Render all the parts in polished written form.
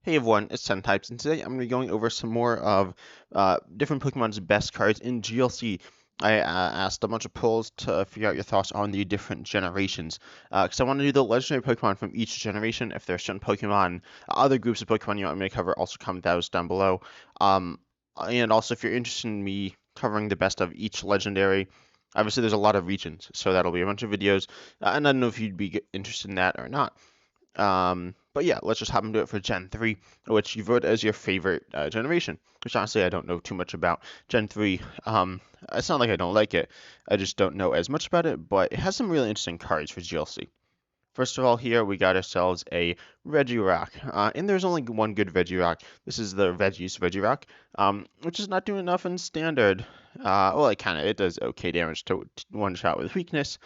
Hey everyone, it's 10 Types, and today I'm going to be going over some more of different Pokemon's best cards in GLC. I asked a bunch of polls to figure out your thoughts on the different generations, because I want to do the legendary Pokemon from each generation. If there are certain Pokemon, other groups of Pokemon you want me to cover, also comment those down below. And also, if you're interested in me covering the best of each legendary, obviously there's a lot of regions, so that'll be a bunch of videos, and I don't know if you'd be interested in that or not. But yeah, let's just hop into it for Gen 3, which you vote as your favorite generation, which honestly I don't know too much about. Gen 3, it's not like I don't like it, I just don't know as much about it, but it has some really interesting cards for GLC. First of all, here we got ourselves a Regirock, and there's only one good Regirock. This is the Regirock, which is not doing enough in Standard. Well, it does okay damage to one shot with weakness,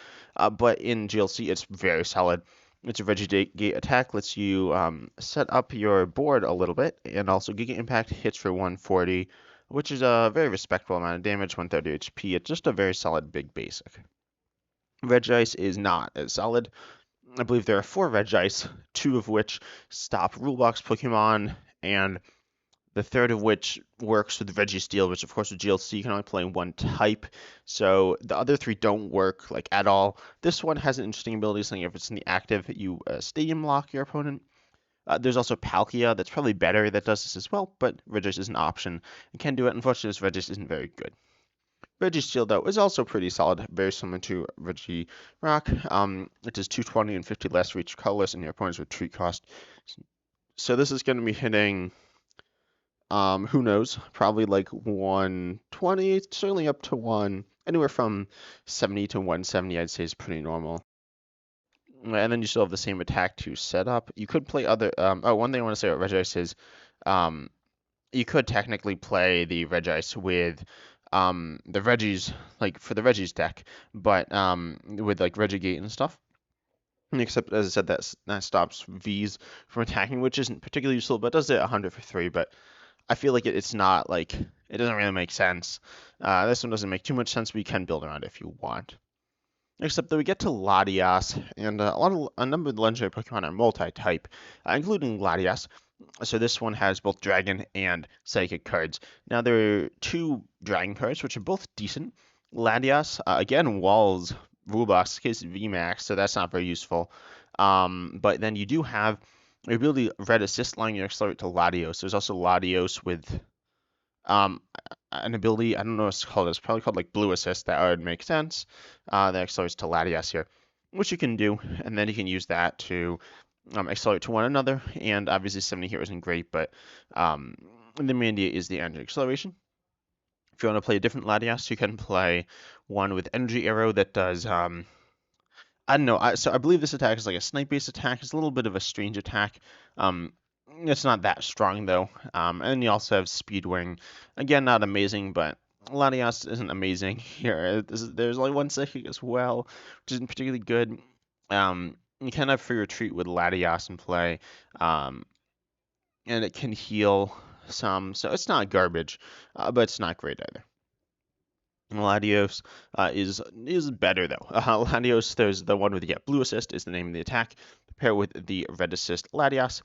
but in GLC it's very solid. It's a Regigate attack, lets you set up your board a little bit, and also Giga Impact hits for 140, which is a very respectable amount of damage, 130 HP. It's just a very solid big basic. Regice is not as solid. I believe there are 4 Regice, 2 of which stop Rulebox Pokemon, and the third of which works with Registeel, which of course with GLC you can only play one type, so the other 3 don't work like at all. This one has an interesting ability, saying if it's in the active, you Stadium Lock your opponent. There's also Palkia that's probably better that does this as well, but Regis is an option and can do it. Unfortunately, this Regis isn't very good. Registeel, though, is also pretty solid, very similar to Regirock. It does 220 and 50 less reach colorless, and your opponent's retreat cost. So this is going to be hitting, who knows, probably like 120, certainly up to anywhere from 70 to 170, I'd say is pretty normal. And then you still have the same attack to set up. You could play other. One thing I want to say about Regice is, you could technically play the Regice with the Regis, like for the Regis deck, but with like Regigate and stuff. Except, as I said, that stops V's from attacking, which isn't particularly useful, but does it 100 for 3. But I feel like it's not like, it doesn't really make sense. This one doesn't make too much sense, but you can build around it if you want. Except that we get to Latias, and a number of the legendary Pokemon are multi-type, including Latias. So this one has both Dragon and Psychic cards. Now there are 2 Dragon cards, which are both decent. Latias, again, walls Rulebox, case VMAX, so that's not very useful. But then you do have the ability Red Assist, allowing you to accelerate to Latios. There's also Latios with an ability, I don't know what it's called, it's probably called like Blue Assist, that would make sense. That accelerates to Latias here, which you can do, and then you can use that to accelerate to one another, and obviously 70 here isn't great, but the main idea is the energy acceleration. If you want to play a different Latias, you can play one with Energy Arrow that does, I don't know, so I believe this attack is like a snipe-based attack. It's a little bit of a strange attack. It's not that strong, though. And then you also have Speed Wing. Again, not amazing, but Latias isn't amazing here. There's only one Psychic as well, which isn't particularly good. You can have free retreat with Latias in play, and it can heal some, so it's not garbage, but it's not great either. Latios is better though. Latios, there's the one with Blue Assist is the name of the attack. Pair with the Red Assist Latias,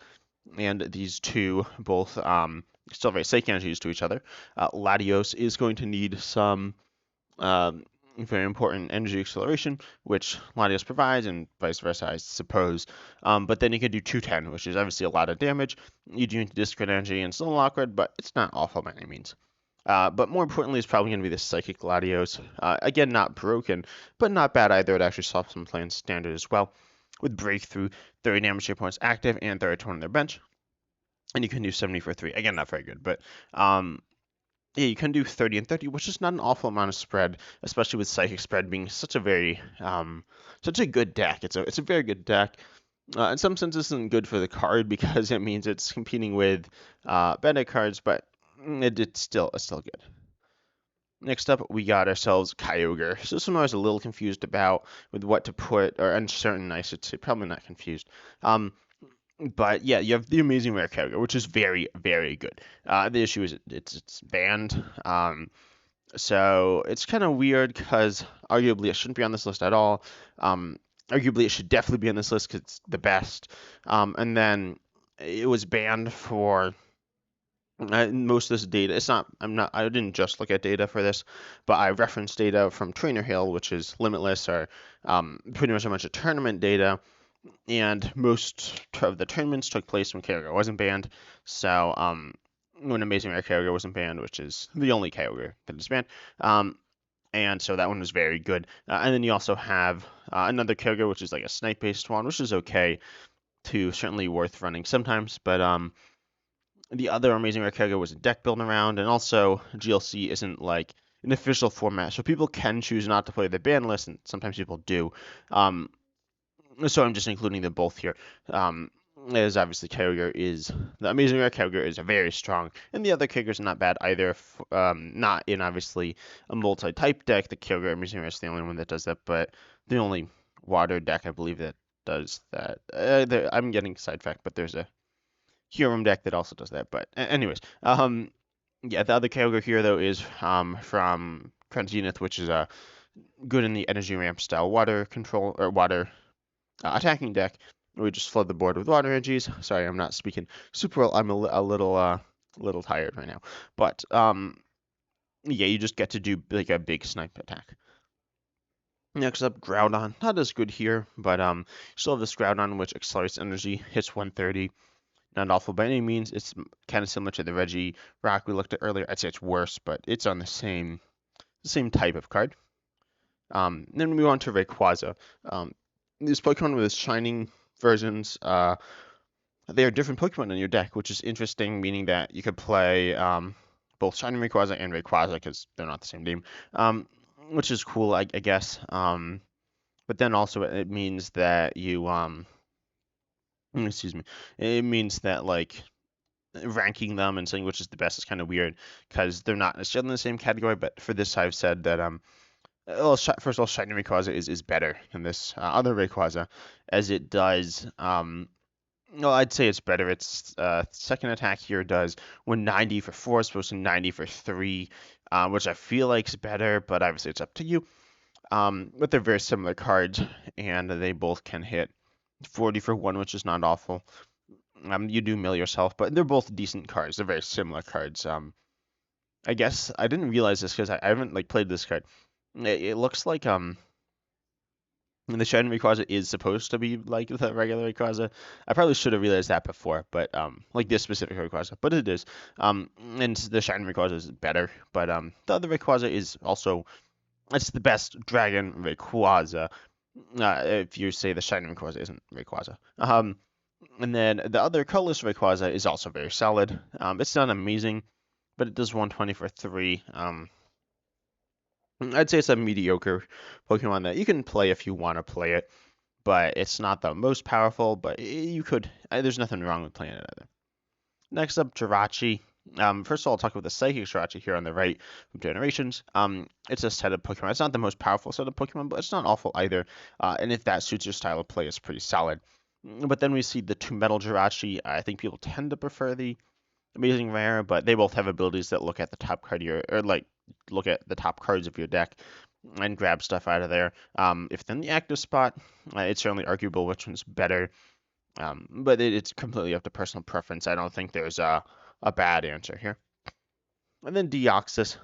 and these 2 both still very psychic energies to each other. Latios is going to need some very important energy acceleration, which Latios provides, and vice versa, I suppose. But then you can do 210, which is obviously a lot of damage. You do need to discard energy, and still awkward, but it's not awful by any means. But more importantly, it's probably going to be the Psychic Latios. Again, not broken, but not bad either. It actually stops them playing Standard as well. With Breakthrough, 30 damage to your opponent's active and 30 to one on their bench. And you can do 70 for 3. Again, not very good, but yeah, you can do 30 and 30, which is not an awful amount of spread, especially with Psychic Spread being such a very, such a good deck. It's a very good deck. In some sense, this isn't good for the card because it means it's competing with better cards, but it's still good. Next up, we got ourselves Kyogre. So this one I was a little confused about with what to put, or uncertain, I should say. Probably not confused. But yeah, you have the amazing rare Kyogre, which is very, very good. The issue is it's banned. So it's kind of weird because arguably it shouldn't be on this list at all. Arguably it should definitely be on this list because it's the best. And then it was banned for most of this data. It's not. I didn't just look at data for this, but I referenced data from Trainer Hill, which is Limitless, or pretty much a bunch of tournament data. And most of the tournaments took place when Kyogre wasn't banned. So when Amazing Rare Kyogre wasn't banned, which is the only Kyogre that is banned. And so that one was very good. And then you also have another Kyogre, which is like a snipe-based one, which is okay to certainly worth running sometimes. But the other Amazing Rare Kyogre was a deck building around, and also GLC isn't like an official format, so people can choose not to play the ban list, and sometimes people do. Um, so I'm just including them both here. As obviously Kyogre is the Amazing Rare Kyogre is very strong, and the other Kyogre is not bad either. Not in obviously a multi-type deck. The Kyogre Amazing Rare is the only one that does that, but the only water deck I believe that does that. I'm getting sidetracked, but there's a Huron deck that also does that. But anyways, yeah, the other Kyogre here though is from Crown Zenith, which is good in the energy ramp style water control or water attacking deck. We just flood the board with water energies. Sorry, I'm not speaking super well. I'm a little tired right now. But yeah, you just get to do like a big snipe attack. Next up, Groudon. Not as good here, but still have this Groudon which accelerates energy, hits 130. Not awful by any means. It's kind of similar to the Reggie Rock we looked at earlier. I'd say it's worse, but it's on the same type of card. Then we move on to Rayquaza. These Pokemon with shining versions, they are different Pokemon in your deck, which is interesting, meaning that you could play both Shining Rayquaza and Rayquaza because they're not the same name, which is cool, I guess. But then also it means that you, excuse me, it means that like ranking them and saying which is the best is kind of weird because they're not necessarily in the same category. But for this, I've said that well, first of all, Shining Rayquaza is better than this other Rayquaza, as it does. No, I'd say it's better. Its second attack here does 190 for 4 as opposed to 90 for 3, which I feel like is better, but obviously it's up to you. But they're very similar cards, and they both can hit 40 for 1, which is not awful. You do mill yourself, but they're both decent cards. They're very similar cards. I guess I didn't realize this because I haven't like played this card. It looks like the Shining Rayquaza is supposed to be like the regular Rayquaza. I probably should have realized that before, but like this specific Rayquaza, but it is. And the Shining Rayquaza is better, but the other Rayquaza is also it's the best Dragon Rayquaza. If you say the Shining Rayquaza isn't Rayquaza. And then the other colorless Rayquaza is also very solid. It's not amazing, but it does 120 for 3. I'd say it's a mediocre Pokemon that you can play if you want to play it, but it's not the most powerful, but you could. There's nothing wrong with playing it either. Next up, Jirachi. First of all, I'll talk about the Psychic Jirachi here on the right from Generations. It's a set of Pokemon. It's not the most powerful set of Pokemon, but it's not awful either. And if that suits your style of play, it's pretty solid. But then we see the two Metal Jirachi. I think people tend to prefer the Amazing Rare, but they both have abilities that look at the top card of your, or like look at the top cards of your deck and grab stuff out of there. If it's in the active spot, it's certainly arguable which one's better, but it's completely up to personal preference. I don't think there's a bad answer here. And then Deoxys.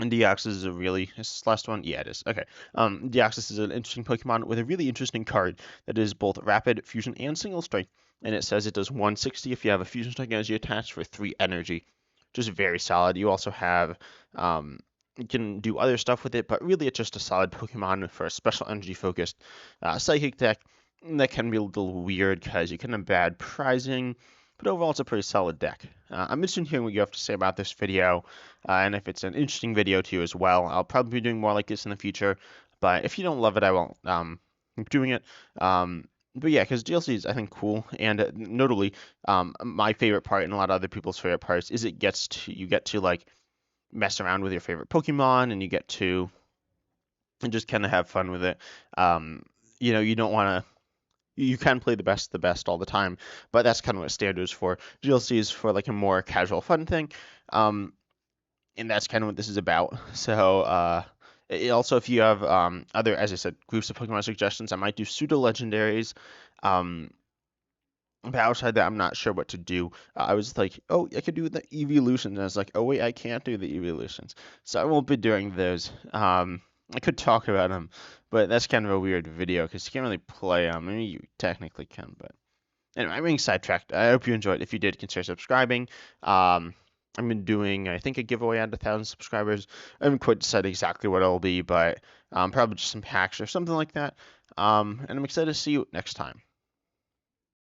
And Deoxys is is this last one? Yeah, it is. Okay. Deoxys is an interesting Pokemon with a really interesting card that is both Rapid, Fusion, and Single Strike. And it says it does 160 if you have a Fusion Strike energy attached for 3 energy. Just very solid. You also have, you can do other stuff with it, but really it's just a solid Pokemon for a special energy focused Psychic deck. That can be a little weird because you can have bad prizing, but overall it's a pretty solid deck. I'm interested in hearing what you have to say about this video, and if it's an interesting video to you as well. I'll probably be doing more like this in the future, but if you don't love it, I won't keep doing it. But yeah, because DLC is, I think, cool, and notably, my favorite part and a lot of other people's favorite parts is you get to like mess around with your favorite Pokemon, and you get to just kind of have fun with it. You don't want to. You can play the best all the time, but that's kind of what standard is for. GLC is for like a more casual, fun thing, and that's kind of what this is about. So, also, if you have other, as I said, groups of Pokemon suggestions, I might do pseudo legendaries. But outside that, I'm not sure what to do. I was like, oh, I could do the evolutions. And I was like, oh, wait, I can't do the evolutions. So I won't be doing those. I could talk about them, but that's kind of a weird video because you can't really play them. I mean, you technically can, but anyway, I'm getting sidetracked. I hope you enjoyed. If you did, consider subscribing. I've been doing, I think, a giveaway at 1,000 subscribers. I haven't quite decided exactly what it'll be, but probably just some hacks or something like that. And I'm excited to see you next time.